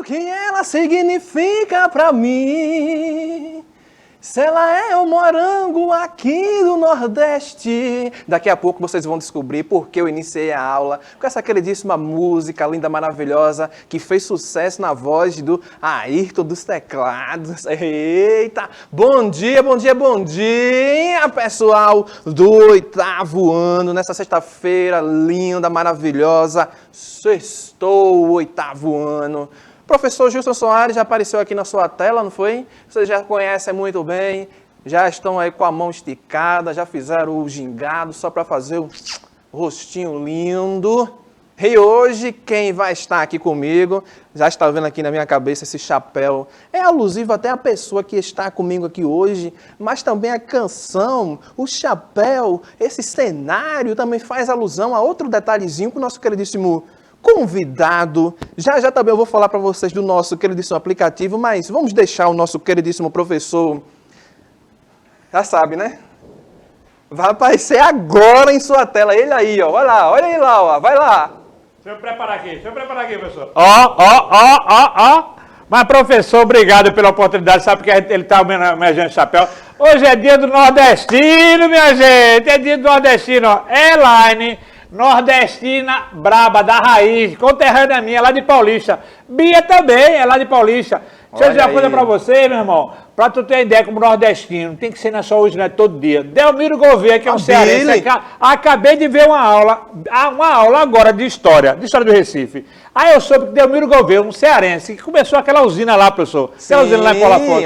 que ela significa pra mim. Se ela é o morango aqui do Nordeste. Daqui a pouco vocês vão descobrir porque eu iniciei a aula com essa queridíssima música linda, maravilhosa, que fez sucesso na voz do Ayrton dos teclados. Eita! Bom dia, bom dia, bom dia, pessoal do 8º ano, nessa sexta-feira linda, maravilhosa. Sextou o 8º ano. Professor Gilson Soares já apareceu aqui na sua tela, não foi? Vocês já conhecem muito bem, já estão aí com a mão esticada, já fizeram o gingado só para fazer o rostinho lindo. E hoje quem vai estar aqui comigo, já está vendo aqui na minha cabeça esse chapéu, é alusivo até à pessoa que está comigo aqui hoje, mas também a canção, o chapéu, esse cenário também faz alusão a outro detalhezinho que o nosso queridíssimo convidado. Já também eu vou falar para vocês do nosso queridíssimo aplicativo, mas vamos deixar o nosso queridíssimo professor, já sabe, né? Vai aparecer agora em sua tela, ele aí, ó, vai lá, olha aí lá, ó, vai lá. Deixa eu preparar aqui, professor. Ó. Mas, professor, obrigado pela oportunidade, sabe porque ele está homenageando o chapéu. Hoje é dia do nordestino, minha gente, é dia do nordestino, ó. Elaine, nordestina braba, da raiz, conterrânea minha, lá de Paulista. Bia também é lá de Paulista. Deixa eu dizer uma coisa pra você, meu irmão. Pra tu ter ideia como nordestino, tem que ser na sua hoje, né? Todo dia. Delmiro Gouveia, que é um cearense. Acabei de ver uma aula agora de história do Recife. Aí eu soube que Delmiro Gouveia, um cearense, que começou aquela usina lá, professor. Sim, aquela usina lá em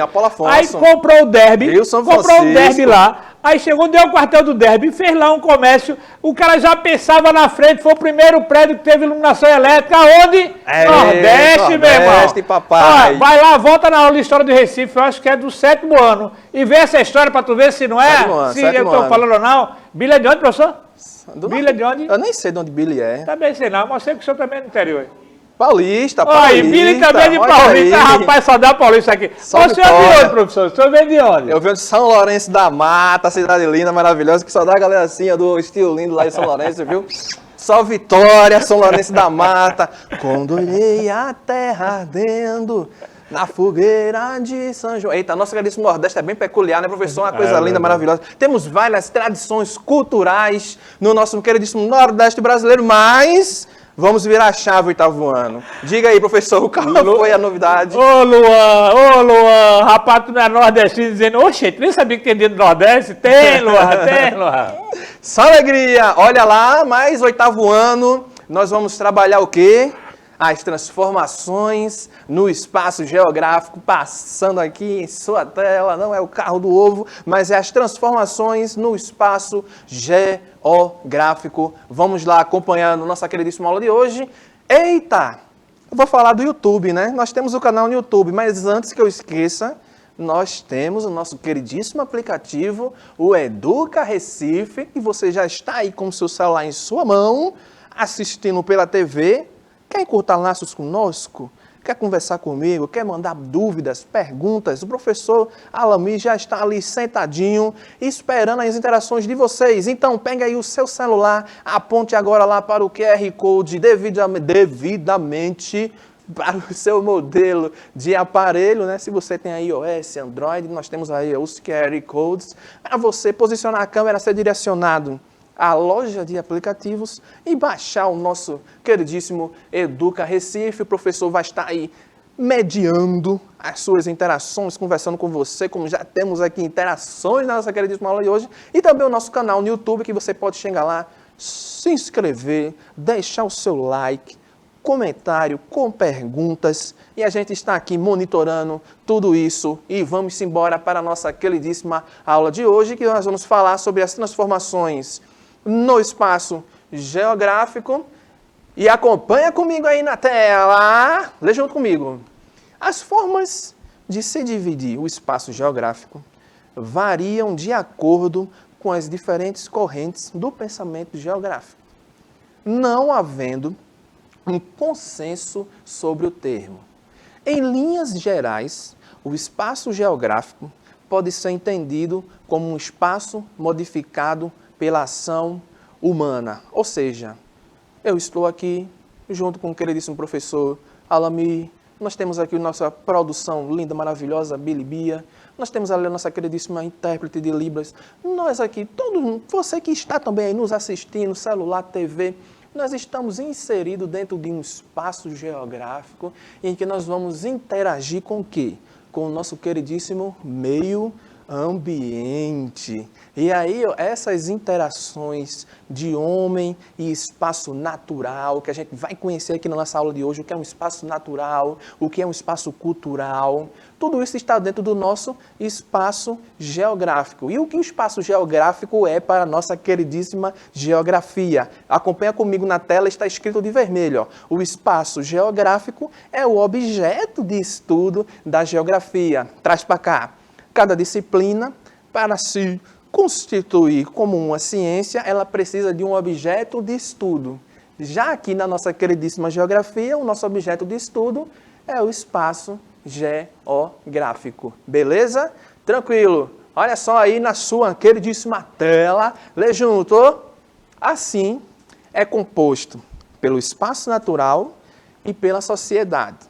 Paulo Afonso. Aí comprou o derby, lá. Aí chegou, deu o quartel do derby, fez lá um comércio, o cara já pensava na frente, foi o primeiro prédio que teve iluminação elétrica, onde? Nordeste, meu irmão. Nordeste, papai. Ó, vai lá, volta na aula de história do Recife, eu acho que é do 7º ano, e vê essa história pra tu ver se não é, se eu tô falando ou não. Billy é de onde, professor? Billy é de onde? Eu nem sei de onde Billy é. Também sei não, mas sei que o senhor também é do interior. Paulista. Olha, Billy também é de Paulista, rapaz, só dá Paulista aqui. Você é de onde, professor? O senhor vem de onde? Eu venho de São Lourenço da Mata, cidade linda, maravilhosa, que só dá a galera assim, do estilo lindo lá em São Lourenço, viu? Só Vitória, São Lourenço da Mata. Quando olhei a terra ardendo na fogueira de São João. Eita, nosso queridíssimo Nordeste é bem peculiar, né, professor? Uma coisa linda, maravilhosa. Temos várias tradições culturais no nosso queridíssimo Nordeste brasileiro, mas vamos virar a chave 8º ano. Diga aí, professor, qual foi a novidade? Ô, Luan, rapaz, tu não é nordestino dizendo, oxe, tu nem sabia que tem dia do Nordeste? Tem, Luan. Só alegria. Olha lá, mais 8º ano, nós vamos trabalhar o quê? As transformações no espaço geográfico, passando aqui em sua tela, não é o carro do ovo, mas é as transformações no espaço geográfico. Vamos lá acompanhando nossa queridíssima aula de hoje. Eita, eu vou falar do YouTube, né? Nós temos o canal no YouTube, mas antes que eu esqueça, nós temos o nosso queridíssimo aplicativo, o Educa Recife, e você já está aí com o seu celular em sua mão, assistindo pela TV. Quer encurtar laços conosco? Quer conversar comigo? Quer mandar dúvidas, perguntas? O professor Alami já está ali sentadinho, esperando as interações de vocês. Então, pega aí o seu celular, aponte agora lá para o QR Code devidamente para o seu modelo de aparelho, né? Se você tem aí iOS, Android, nós temos aí os QR Codes, para você posicionar a câmera, ser direcionado a loja de aplicativos e baixar o nosso queridíssimo Educa Recife. O professor vai estar aí mediando as suas interações, conversando com você, como já temos aqui interações na nossa queridíssima aula de hoje, e também o nosso canal no YouTube, que você pode chegar lá, se inscrever, deixar o seu like, comentário com perguntas, e a gente está aqui monitorando tudo isso, e vamos embora para a nossa queridíssima aula de hoje, que nós vamos falar sobre as transformações no espaço geográfico. E acompanha comigo aí na tela, lê junto comigo. As formas de se dividir o espaço geográfico variam de acordo com as diferentes correntes do pensamento geográfico, não havendo um consenso sobre o termo. Em linhas gerais, o espaço geográfico pode ser entendido como um espaço modificado pela ação humana. Ou seja, eu estou aqui junto com o queridíssimo professor Alami, Nós temos aqui a nossa produção linda, maravilhosa, Billy Bia. Nós temos ali a nossa queridíssima intérprete de Libras. Nós aqui, você que está também aí nos assistindo, celular, TV, nós estamos inseridos dentro de um espaço geográfico em que nós vamos interagir com o quê? Com o nosso queridíssimo meio ambiente. E aí, essas interações de homem e espaço natural, que a gente vai conhecer aqui na nossa aula de hoje, o que é um espaço natural, o que é um espaço cultural, tudo isso está dentro do nosso espaço geográfico. E o que o espaço geográfico é para a nossa queridíssima geografia? Acompanha comigo na tela, está escrito de vermelho. Ó. O espaço geográfico é o objeto de estudo da geografia. Traz para cá. Cada disciplina, para se constituir como uma ciência, ela precisa de um objeto de estudo. Já aqui na nossa queridíssima geografia, o nosso objeto de estudo é o espaço geográfico. Beleza? Tranquilo. Olha só aí na sua queridíssima tela. Lê junto. Assim, é composto pelo espaço natural e pela sociedade.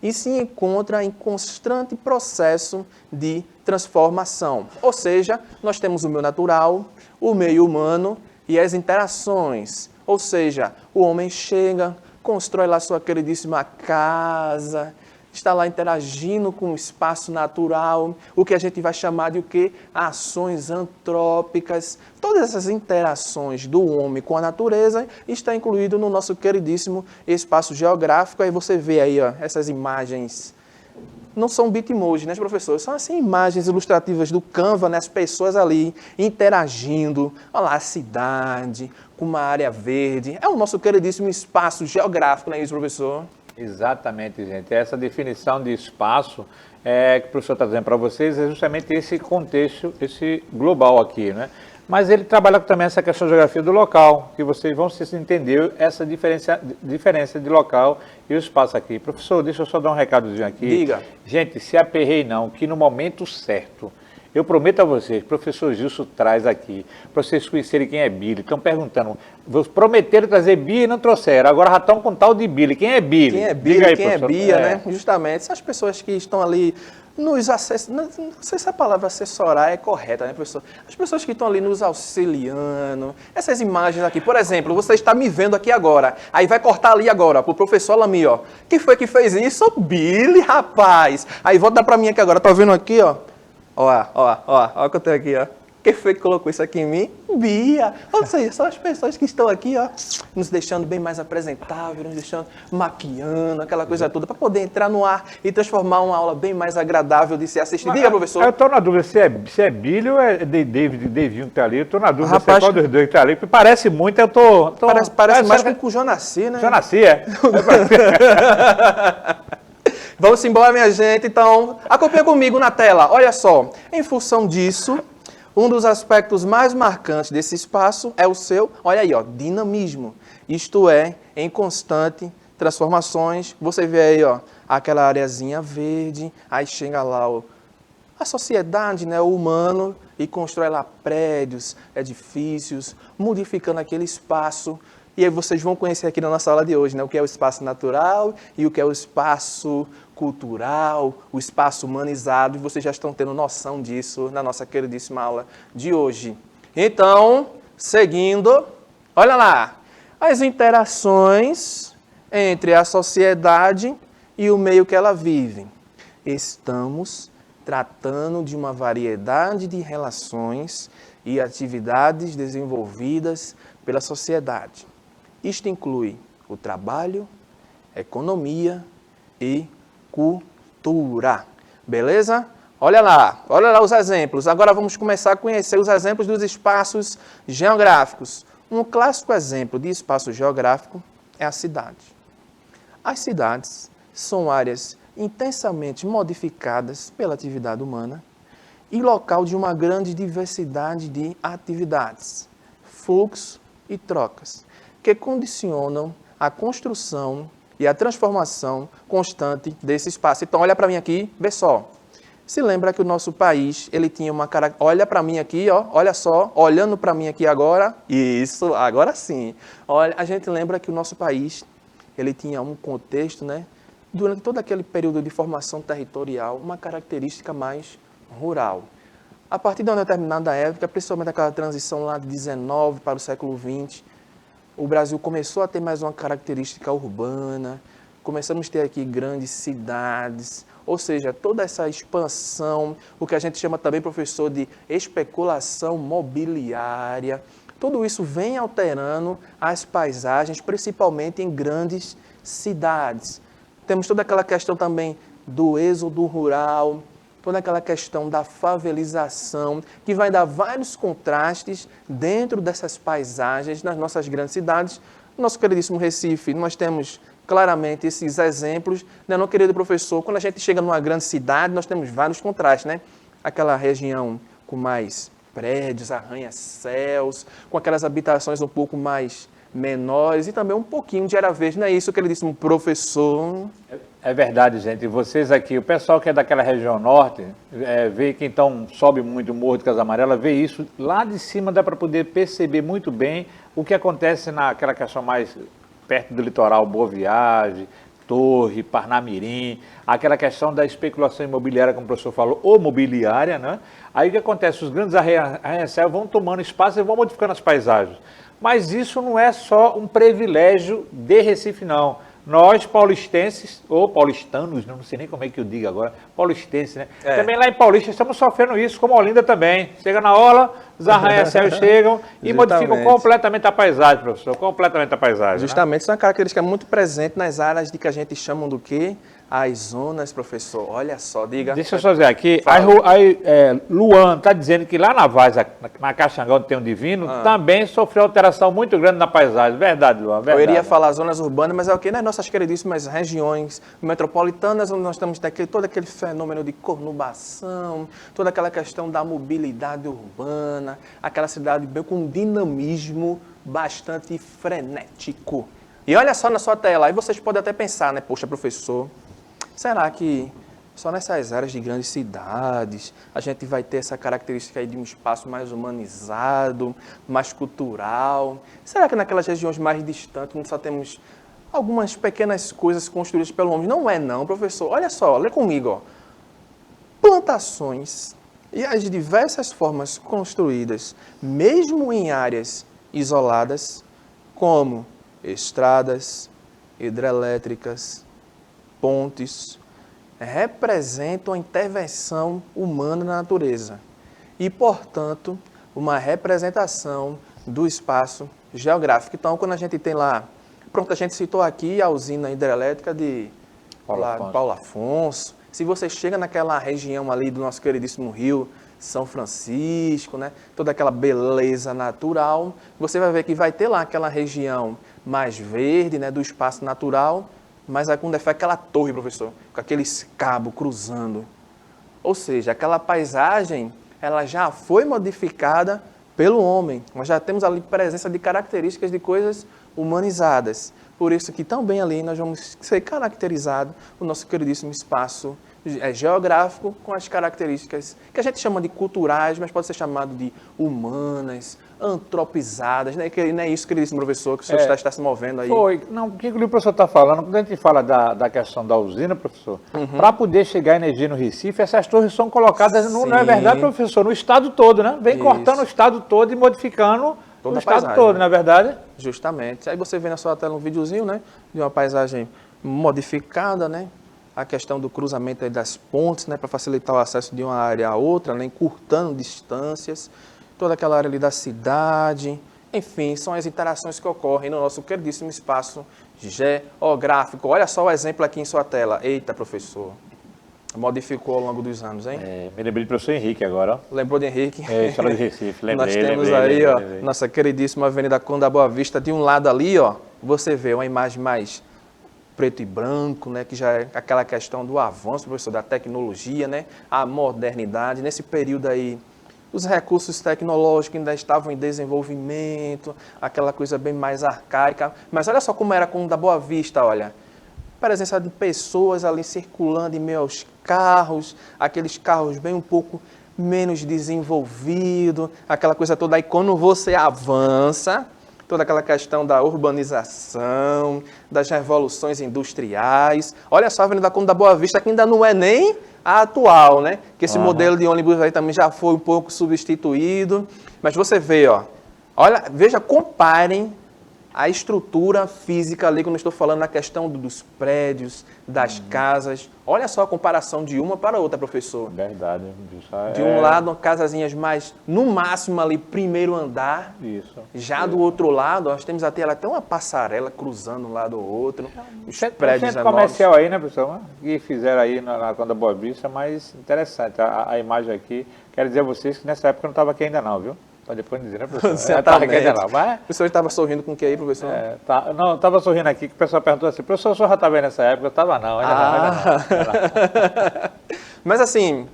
E se encontra em constante processo de transformação. Ou seja, nós temos o meio natural, o meio humano e as interações. Ou seja, o homem chega, constrói lá sua queridíssima casa, está lá interagindo com o espaço natural, o que a gente vai chamar de o quê? Ações antrópicas. Todas essas interações do homem com a natureza está incluído no nosso queridíssimo espaço geográfico. Aí você vê aí, ó, essas imagens. Não são bitmojis, né, professor? São assim, imagens ilustrativas do Canva, né, as pessoas ali interagindo. Olha lá, a cidade, com uma área verde. É o nosso queridíssimo espaço geográfico, não é isso, professor? Exatamente, gente. Essa definição de espaço que o professor está dizendo para vocês é justamente esse contexto, esse global aqui, né? Mas ele trabalha também essa questão de geografia do local, que vocês vão se entender essa diferença de local e o espaço aqui. Professor, deixa eu só dar um recadozinho aqui. Diga. Gente, se aperrei não, que no momento certo, eu prometo a vocês, professor Gilson traz aqui, para vocês conhecerem quem é Billy. Estão perguntando, prometeram trazer Bia e não trouxeram, agora já estão com tal de Billy. Quem é Billy? Quem é Billy, aí, quem é Bia, né? Justamente, essas pessoas que estão ali nos assessorando, não sei se a palavra assessorar é correta, né, professor? As pessoas que estão ali nos auxiliando, essas imagens aqui, por exemplo, você está me vendo aqui agora, aí vai cortar ali agora, pro professor Lami, ó. Quem foi que fez isso? Billy, rapaz. Aí volta para mim aqui agora, tá vendo aqui, ó? Ó o que eu tenho aqui, ó. Quem foi que colocou isso aqui em mim? Bia. Ou seja, são as pessoas que estão aqui, ó, nos deixando bem mais apresentável, nos deixando maquiando, aquela coisa toda, para poder entrar no ar e transformar uma aula bem mais agradável de se assistir. Diga, professor. Eu estou na dúvida se é Billy ou é Davinho que está ali. Eu estou na dúvida Rapaz, se é qual dos dois que está ali. Parece muito, eu tô Parece mais com o Jonassi, né? Jonassi, é. Vamos embora, minha gente. Então, acompanha comigo na tela. Olha só, em função disso, um dos aspectos mais marcantes desse espaço é o seu, olha aí, ó, dinamismo. Isto é, em constante transformações. Você vê aí, ó, aquela areazinha verde, aí chega lá a sociedade, né, o humano, e constrói lá prédios, edifícios, modificando aquele espaço. E aí vocês vão conhecer aqui na nossa aula de hoje, né, o que é o espaço natural e o que é o espaço cultural, o espaço humanizado, e vocês já estão tendo noção disso na nossa queridíssima aula de hoje. Então, seguindo, olha lá, as interações entre a sociedade e o meio que ela vive. Estamos tratando de uma variedade de relações e atividades desenvolvidas pela sociedade. Isto inclui o trabalho, economia e cultura. Beleza? Olha lá os exemplos. Agora vamos começar a conhecer os exemplos dos espaços geográficos. Um clássico exemplo de espaço geográfico é a cidade. As cidades são áreas intensamente modificadas pela atividade humana e local de uma grande diversidade de atividades, fluxos e trocas, que condicionam a construção e a transformação constante desse espaço. Então, olha para mim aqui, vê só. Se lembra que o nosso país, ele tinha uma característica... Olha para mim aqui, ó, olha só, olhando para mim aqui agora. Isso, agora sim. Olha, a gente lembra que o nosso país, ele tinha um contexto, né, durante todo aquele período de formação territorial, uma característica mais rural. A partir de uma determinada época, principalmente aquela transição lá de 19 para o século 20, o Brasil começou a ter mais uma característica urbana, começamos a ter aqui grandes cidades, ou seja, toda essa expansão, o que a gente chama também, professor, de especulação mobiliária, tudo isso vem alterando as paisagens, principalmente em grandes cidades. Temos toda aquela questão também do êxodo rural, toda aquela questão da favelização, que vai dar vários contrastes dentro dessas paisagens nas nossas grandes cidades. No nosso queridíssimo Recife, nós temos claramente esses exemplos, né, meu querido professor? Quando a gente chega numa grande cidade, nós temos vários contrastes, né? Aquela região com mais prédios, arranha-céus, com aquelas habitações um pouco mais menores e também um pouquinho de era verde, não é isso, queridíssimo professor? É verdade, gente. Vocês aqui, o pessoal que é daquela região norte, vê que então sobe muito o Morro de Casa Amarela, vê isso. Lá de cima dá para poder perceber muito bem o que acontece naquela questão mais perto do litoral, Boa Viagem, Torre, Parnamirim, aquela questão da especulação imobiliária, como o professor falou, ou mobiliária, né? Aí o que acontece? Os grandes arranha-céus vão tomando espaço e vão modificando as paisagens. Mas isso não é só um privilégio de Recife, não. Nós, paulistenses, ou paulistanos, não sei nem como é que eu digo agora, paulistenses, né? Também lá em Paulista estamos sofrendo isso, como Olinda também. Chega na orla, os arranha-céus chegam e modificam completamente a paisagem, professor, completamente a paisagem. Justamente, né? Isso é uma característica muito presente nas áreas de que a gente chamam do quê? As zonas, professor. Olha só, diga. Deixa eu só dizer aqui, Luan está dizendo que lá na Vaz, na Caxangá, onde tem um divino, também sofreu alteração muito grande na paisagem. Verdade, Luan, verdade. Eu iria falar zonas urbanas, mas é o quê? Nas nossas queridíssimas regiões metropolitanas, onde nós temos todo aquele fenômeno de conurbação, toda aquela questão da mobilidade urbana, aquela cidade bem com um dinamismo bastante frenético. E olha só na sua tela, aí vocês podem até pensar, né? Poxa, professor, será que só nessas áreas de grandes cidades a gente vai ter essa característica aí de um espaço mais humanizado, mais cultural? Será que naquelas regiões mais distantes nós só temos algumas pequenas coisas construídas pelo homem? Não é não, professor. Olha só, lê comigo, ó. Plantações e as diversas formas construídas, mesmo em áreas isoladas, como estradas, hidrelétricas, pontes, representam a intervenção humana na natureza e, portanto, uma representação do espaço geográfico. Então, quando a gente tem lá, pronto, a gente citou aqui a usina hidrelétrica de Paulo Afonso. Se você chega naquela região ali do nosso queridíssimo Rio São Francisco, né, toda aquela beleza natural, você vai ver que vai ter lá aquela região mais verde, né, do espaço natural, mas aí quando é aquela torre, professor, com aqueles cabos cruzando. Ou seja, aquela paisagem, ela já foi modificada pelo homem. Nós já temos ali presença de características de coisas humanizadas. Por isso que também ali nós vamos ser caracterizado o nosso queridíssimo espaço geográfico com as características que a gente chama de culturais, mas pode ser chamado de humanas, antropizadas, né? Que não é isso, queridíssimo professor, que o senhor está se movendo aí. Não, o que o professor está falando, quando a gente fala da questão da usina, professor, para poder chegar energia no Recife, essas torres são colocadas, não é verdade, professor, no estado todo, né? Vem cortando o estado todo e modificando o estado todo, não é verdade? Justamente. Aí você vê na sua tela um videozinho, né? De uma paisagem modificada, né? A questão do cruzamento aí das pontes, né? Para facilitar o acesso de uma área a outra, né? Encurtando distâncias. Toda aquela área ali da cidade. Enfim, são as interações que ocorrem no nosso queridíssimo espaço geográfico. Olha só o exemplo aqui em sua tela. Eita, professor. Modificou ao longo dos anos, hein? Me lembrei do professor Henrique agora, ó. Lembrou de Henrique? História de Recife, lembrei. Nós temos aí, ó, nossa queridíssima Avenida Conde da Boa Vista. De um lado ali, ó, você vê uma imagem mais preto e branco, né, que já é aquela questão do avanço, professor, da tecnologia, né, a modernidade. Nesse período aí, os recursos tecnológicos ainda estavam em desenvolvimento, aquela coisa bem mais arcaica. Mas olha só como era Conde da Boa Vista, olha. Presença de pessoas ali circulando em meio aos carros, aqueles carros bem um pouco menos desenvolvidos, aquela coisa toda. Aí quando você avança, toda aquela questão da urbanização, das revoluções industriais. Olha só a Avenida Conde da Boa Vista, que ainda não é nem a atual, né? Que esse modelo de ônibus aí também já foi um pouco substituído. Mas você vê, ó, olha, veja, comparem a estrutura física ali, quando eu estou falando na questão dos prédios, das casas. Olha só a comparação de uma para outra, professor. Verdade. De um lado, casazinhas mais, no máximo ali, primeiro andar. Isso. Já do outro lado, nós temos até uma passarela cruzando um lado ao outro. Os Tem um prédios centro comercial aí, né, professor? Que fizeram aí na Conde da Boa Vista, mas interessante a imagem aqui. Quero dizer a vocês que nessa época eu não estava aqui ainda não, viu? Para depois dizer, né, professor? Certamente. Mas, O senhor estava sorrindo com o que aí, professor? não, estava sorrindo aqui, que o pessoal perguntou assim, professor, o senhor já estava aí nessa época? Eu estava não, ainda não. Mas assim,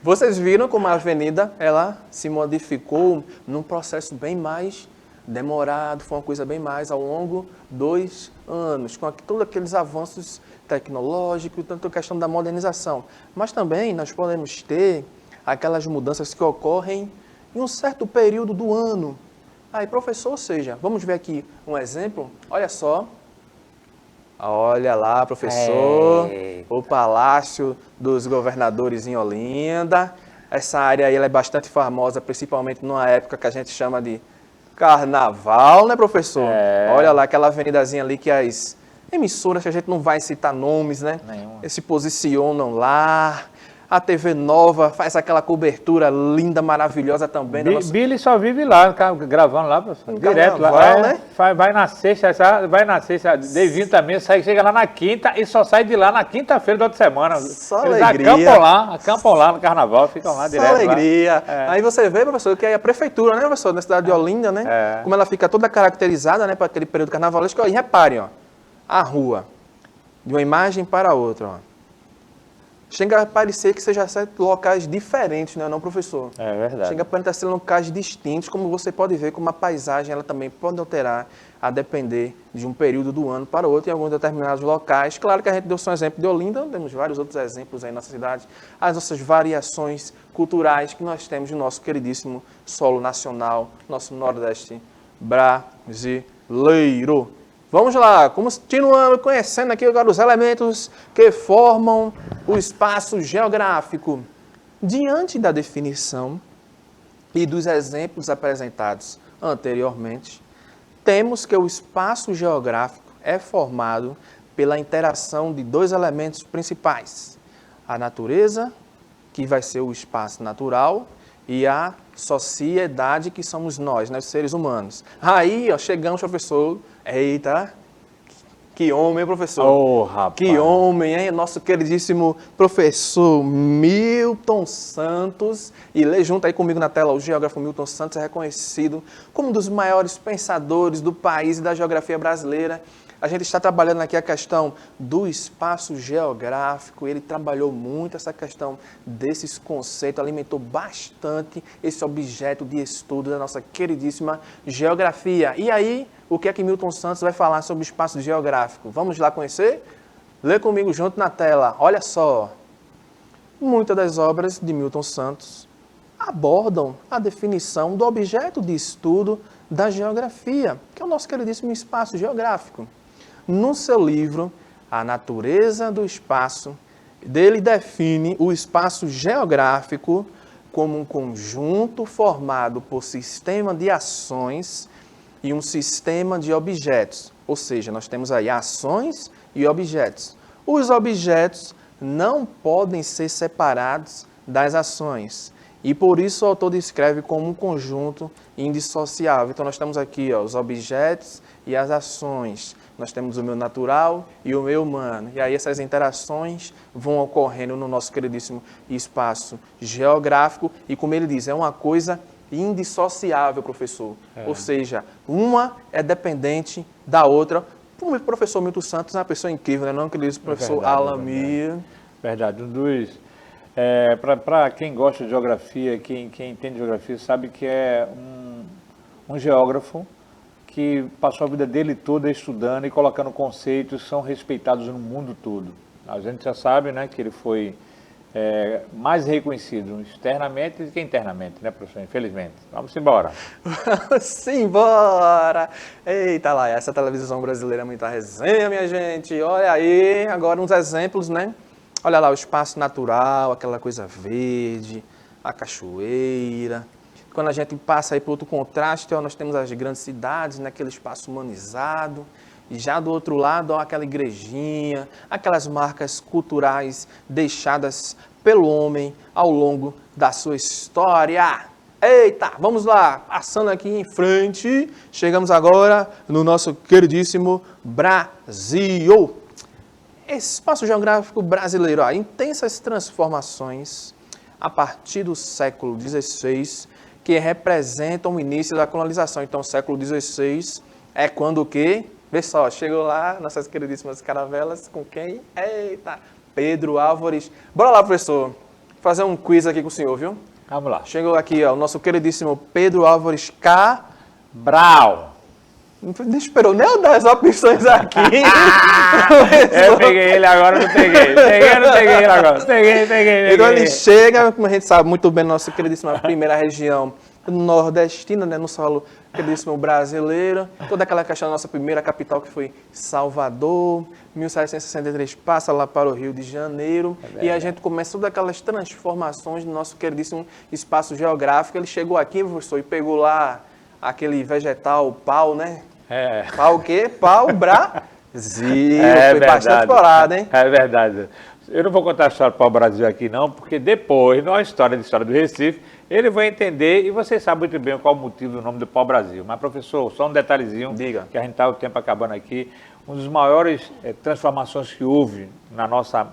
vocês viram como a avenida, ela se modificou num processo bem mais demorado, foi uma coisa bem mais ao longo 2 anos, com todos aqueles avanços tecnológicos, tanto a questão da modernização. Mas também nós podemos ter aquelas mudanças que ocorrem em um certo período do ano. Aí, professor, ou seja, vamos ver aqui um exemplo. Olha só. Olha lá, professor. O Palácio dos Governadores em Olinda. Essa área aí ela é bastante famosa, principalmente numa época que a gente chama de carnaval, né, professor? Olha lá, aquela avenidazinha ali que as emissoras, que a gente não vai citar nomes, né? Se posicionam lá. A TV Nova faz aquela cobertura linda, maravilhosa também. Billy só vive lá, gravando lá, professor. Direto lá. Né? Vai na sexta, D20 também, chega lá na quinta e só sai de lá na quinta-feira da outra semana. Só Eles alegria. acampam lá no carnaval, ficam lá direto. Só alegria. Aí você vê, professor, que é a prefeitura, né, professor, na cidade de Olinda, né? Como ela fica toda caracterizada, né, para aquele período carnavalesco. E reparem, ó, a rua, de uma imagem para a outra, ó. Chega a parecer que sejam locais diferentes, não é não, professor? É verdade. Chega a parecer locais distintos, como você pode ver, como a paisagem ela também pode alterar a depender de um período do ano para outro em alguns determinados locais. Claro que a gente deu só um exemplo de Olinda, temos vários outros exemplos aí na nossa cidade, as nossas variações culturais que nós temos no nosso queridíssimo solo nacional, nosso Nordeste brasileiro. Vamos lá, continuando conhecendo aqui agora os elementos que formam o espaço geográfico. Diante da definição e dos exemplos apresentados anteriormente, temos que o espaço geográfico é formado pela interação de 2 elementos principais. A natureza, que vai ser o espaço natural, e a sociedade, que somos nós, né, os seres humanos. Aí, ó, chegamos, professor. Eita, que homem, professor. Oh, rapaz. Que homem, hein? Nosso queridíssimo professor Milton Santos. E lê junto aí comigo na tela, o geógrafo Milton Santos é reconhecido como um dos maiores pensadores do país e da geografia brasileira. A gente está trabalhando aqui a questão do espaço geográfico. Ele trabalhou muito essa questão desses conceitos, alimentou bastante esse objeto de estudo da nossa queridíssima geografia. E aí, o que é que Milton Santos vai falar sobre o espaço geográfico? Vamos lá conhecer? Lê comigo junto na tela. Olha só. Muitas das obras de Milton Santos abordam a definição do objeto de estudo da geografia, que é o nosso queridíssimo espaço geográfico. No seu livro, A Natureza do Espaço, ele define o espaço geográfico como um conjunto formado por sistema de ações e um sistema de objetos. Ou seja, nós temos aí ações e objetos. Os objetos não podem ser separados das ações. E por isso o autor descreve como um conjunto indissociável. Então nós temos aqui os objetos e as ações. Nós temos o meio natural e o meio humano. E aí essas interações vão ocorrendo no nosso queridíssimo espaço geográfico. E como ele diz, é uma coisa indissociável, professor. Ou seja, uma é dependente da outra. O professor Milton Santos é uma pessoa incrível, né? Não que ele diz o professor Alamir. Verdade. Para quem gosta de geografia, quem entende geografia, sabe que é um geógrafo que passou a vida dele toda estudando e colocando conceitos que são respeitados no mundo todo. A gente já sabe, né, que ele foi mais reconhecido externamente do que internamente, né, professor? Infelizmente. Vamos embora. Simbora! Eita lá, essa televisão brasileira é muita resenha, minha gente. Olha aí, agora uns exemplos, né? Olha lá, o espaço natural, aquela coisa verde, a cachoeira. Quando a gente passa aí para outro contraste, ó, nós temos as grandes cidades, né? Aquele espaço humanizado. E já do outro lado, ó, aquela igrejinha, aquelas marcas culturais deixadas pelo homem ao longo da sua história. Eita, vamos lá, passando aqui em frente, chegamos agora no nosso queridíssimo Brasil. Espaço geográfico brasileiro, ó, intensas transformações a partir do século XVI, que representam o início da colonização. Então, o século XVI é quando o quê? Vê só, chegou lá, nossas queridíssimas caravelas, com quem? Eita, Pedro Álvares. Bora lá, professor, fazer um quiz aqui com o senhor, viu? Vamos lá. Chegou aqui, ó, o nosso queridíssimo Pedro Álvares Cabral. Não esperou nem eu dar as opções aqui. Eu peguei ele agora, não peguei. Não peguei ele agora. Peguei. Então ele chega, como a gente sabe muito bem, nossa queridíssima primeira região nordestina, né, no solo queridíssimo brasileiro, toda aquela questão da nossa primeira capital que foi Salvador, 1763 passa lá para o Rio de Janeiro, e a gente começa todas aquelas transformações no nosso queridíssimo espaço geográfico. Ele chegou aqui, professor, e pegou lá aquele vegetal pau, né? Pau o quê? Pau Brasil. Foi bastante explorado, hein? É verdade. Eu não vou contar a história do pau-brasil aqui não, porque depois, na história do Recife, ele vai entender e você sabe muito bem qual o motivo do nome do pau-brasil. Mas, professor, só um detalhezinho, diga, que a gente está o tempo acabando aqui. Uma das maiores transformações que houve na nossa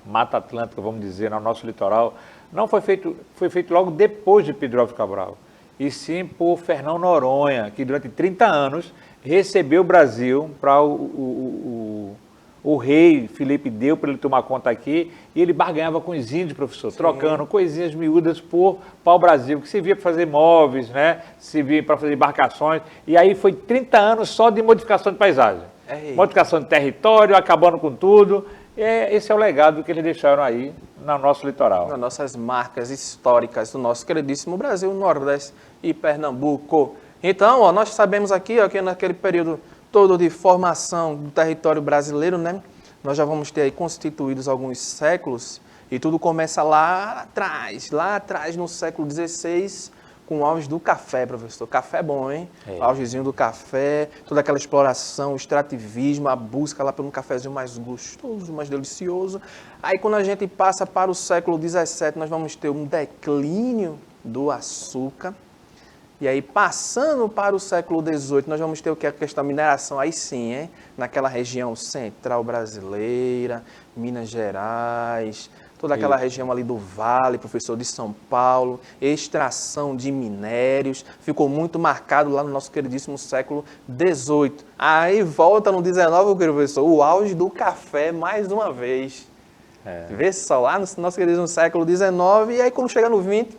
Mata Atlântica, vamos dizer, no nosso litoral, não foi feito logo depois de Pedro Álvares Cabral, e sim por Fernão Noronha, que durante 30 anos recebeu o Brasil para o rei Felipe deu para ele tomar conta aqui, e ele barganhava com os índios, professor, sim, trocando coisinhas miúdas por pau-brasil, que servia para fazer móveis, né? Servia para fazer embarcações, e aí foi 30 anos só de modificação de paisagem. Modificação de território, acabando com tudo. Esse é o legado que eles deixaram aí no nosso litoral. Nas nossas marcas históricas do nosso queridíssimo Brasil, Nordeste e Pernambuco. Então, ó, nós sabemos aqui, ó, que naquele período todo de formação do território brasileiro, né? Nós já vamos ter aí constituídos alguns séculos, e tudo começa lá atrás no século XVI, com o auge do café, professor. Café é bom, hein? Augezinho do café, toda aquela exploração, o extrativismo, a busca lá por um cafezinho mais gostoso, mais delicioso. Aí quando a gente passa para o século XVII, nós vamos ter um declínio do açúcar. E aí, passando para o século XVIII, nós vamos ter o que? A questão da mineração, aí sim, hein? Naquela região central brasileira, Minas Gerais, toda aquela região ali do Vale, professor, de São Paulo, extração de minérios, ficou muito marcado lá no nosso queridíssimo século XVIII. Aí volta no XIX, professor, o auge do café mais uma vez. Vê só, lá no nosso queridíssimo século XIX, e aí quando chega no XX,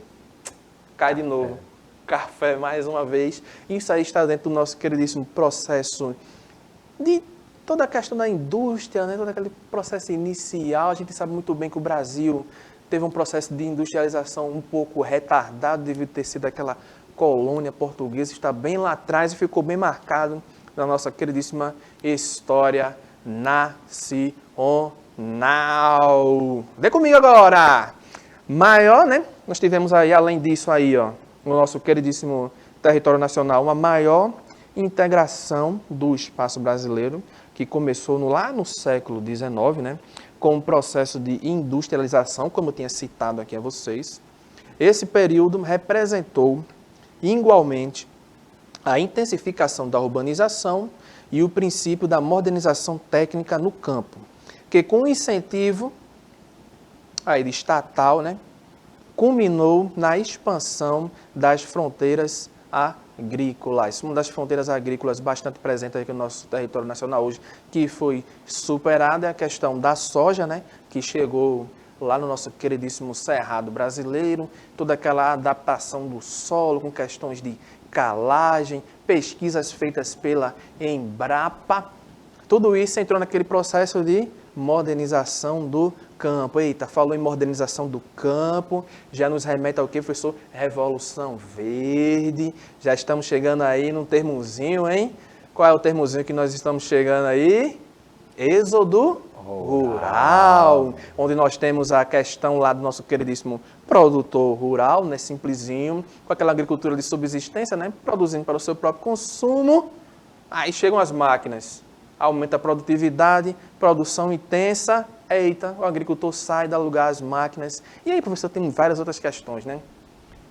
cai de novo. Café mais uma vez. Isso aí está dentro do nosso queridíssimo processo de toda a questão da indústria, né? Todo aquele processo inicial. A gente sabe muito bem que o Brasil teve um processo de industrialização um pouco retardado, devido ter sido aquela colônia portuguesa, está bem lá atrás e ficou bem marcado na nossa queridíssima história nacional. Vem comigo agora! Maior, né? Nós tivemos aí, além disso aí, ó, no nosso queridíssimo território nacional, uma maior integração do espaço brasileiro, que começou lá no século XIX, né, com o processo de industrialização, como eu tinha citado aqui a vocês. Esse período representou, igualmente, a intensificação da urbanização e o princípio da modernização técnica no campo, que com o incentivo aí estatal, né, culminou na expansão das fronteiras agrícolas. Uma das fronteiras agrícolas bastante presente aqui no nosso território nacional hoje, que foi superada, é a questão da soja, né, que chegou lá no nosso queridíssimo Cerrado brasileiro, toda aquela adaptação do solo com questões de calagem, pesquisas feitas pela Embrapa, tudo isso entrou naquele processo de modernização do campo. Eita, falou em modernização do campo, já nos remete ao quê, professor? Revolução Verde. Já estamos chegando aí num termozinho, hein? Qual é o termozinho que nós estamos chegando aí? Êxodo rural, onde nós temos a questão lá do nosso queridíssimo produtor rural, né, simplesinho, com aquela agricultura de subsistência, né, produzindo para o seu próprio consumo. Aí chegam as máquinas, aumenta a produtividade, produção intensa, eita, o agricultor sai, dá lugar às máquinas. E aí, professor, tem várias outras questões, né?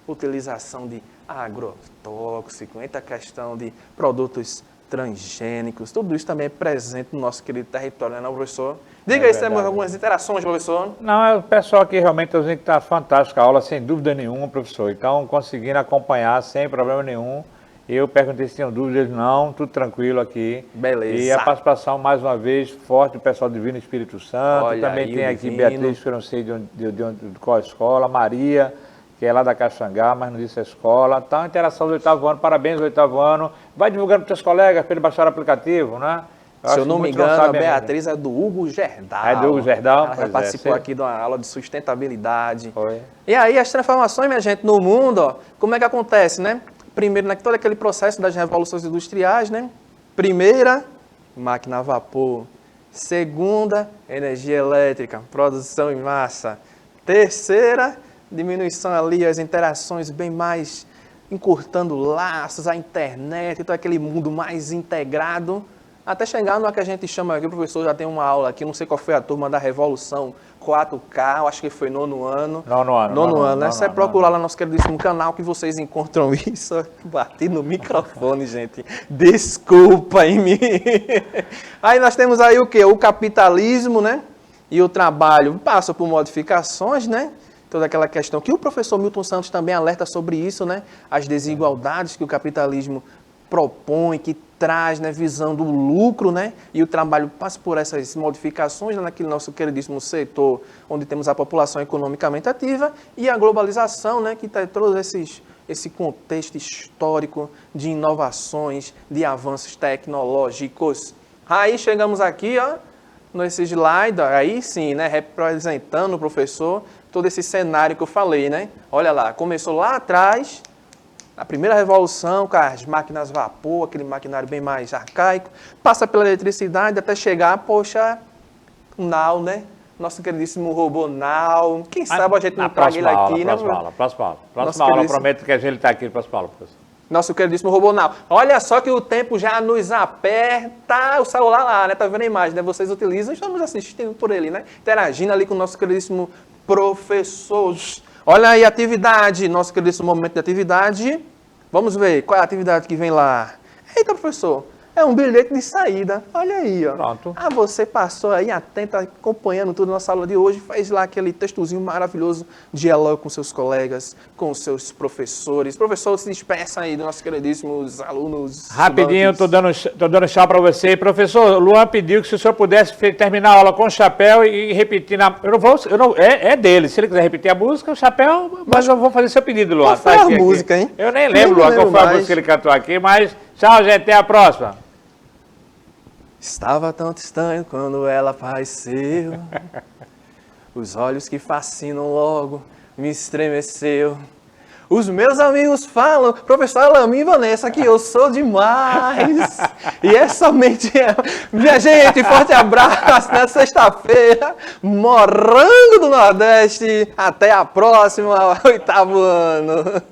Utilização de agrotóxico, entra a questão de produtos transgênicos, tudo isso também é presente no nosso querido território, não é, professor? Diga aí se temos algumas interações, professor. Não, o pessoal aqui realmente está fantástico, a aula sem dúvida nenhuma, professor. Então, conseguindo acompanhar sem problema nenhum. Eu perguntei se tinham dúvidas, não, tudo tranquilo aqui. Beleza. E a participação, mais uma vez, forte do pessoal do Divino Espírito Santo. Olha também aí, tem aqui Divino. Beatriz, que eu não sei de qual escola, Maria, que é lá da Caxangá, mas não disse a escola. Tá, interação do 8º ano, parabéns do 8º ano. Vai divulgando para os seus colegas para ele baixar o aplicativo, né? Se eu não me engano, a Beatriz é do Hugo Gerdau. É do Hugo Gerdau? Ela já participou aqui de uma aula de sustentabilidade. Foi. E aí, as transformações, minha gente, no mundo, ó, como é que acontece, né? Primeiro, todo aquele processo das revoluções industriais, né? Primeira, máquina a vapor. Segunda, energia elétrica, produção em massa. Terceira, diminuição ali, as interações bem mais encurtando laços, a internet, todo aquele mundo mais integrado. Até chegar no que a gente chama aqui, o professor já tem uma aula aqui, não sei qual foi a turma da Revolução 4K, eu acho que foi nono ano. Nono ano, né? Você procurar lá no nosso queridíssimo canal que vocês encontram isso. Bati no microfone, gente. Desculpa aí, me... Aí nós temos aí o quê? O capitalismo, né? E o trabalho passa por modificações, né? Toda aquela questão que o professor Milton Santos também alerta sobre isso, né? As desigualdades que o capitalismo propõe, que traz, né, visando o lucro, né, e o trabalho passa por essas modificações, né, naquele nosso queridíssimo setor, onde temos a população economicamente ativa, e a globalização, né, que tem todo esse contexto histórico de inovações, de avanços tecnológicos. Aí chegamos aqui, ó, nesse slide, aí sim, né, representando o professor, todo esse cenário que eu falei, né, olha lá, começou lá atrás, a primeira revolução, com as máquinas a vapor, aquele maquinário bem mais arcaico, passa pela eletricidade até chegar, poxa, o Now, né? Nosso queridíssimo robô Now. Quem sabe a gente não traga ele aqui, né? Próxima aula, eu prometo que a gente está aqui na próxima aula, professor. Nosso queridíssimo robô Now. Olha só que o tempo já nos aperta, o celular lá, né? Tá vendo a imagem, né? Vocês utilizam, estamos assistindo por ele, né? Interagindo ali com o nosso queridíssimo professor. Olha aí a atividade, nosso queridíssimo momento de atividade. Vamos ver qual é a atividade que vem lá. Eita, professor, é um bilhete de saída. Olha aí, ó. Pronto. Ah, você passou aí atento, acompanhando tudo na nossa aula de hoje, fez lá aquele textozinho maravilhoso, diálogo com seus colegas, com seus professores. Professor, se despeça aí dos nossos queridíssimos alunos. Rapidinho, estou dando tchau para você. Professor, o Luan pediu que se o senhor pudesse terminar a aula com o chapéu e repetir na... É dele, se ele quiser repetir a música, o chapéu, mas eu vou fazer seu pedido, Luan. Qual foi a música, hein? Eu nem lembro, Luan, qual foi a música que ele cantou aqui, mas tchau, gente, até a próxima. Estava tão estranho quando ela apareceu, os olhos que fascinam logo me estremeceu. Os meus amigos falam, professor Alamin e Vanessa, que eu sou demais. E é somente ela. Minha gente, forte abraço na sexta-feira, Morango do Nordeste. Até a próxima, 8º ano.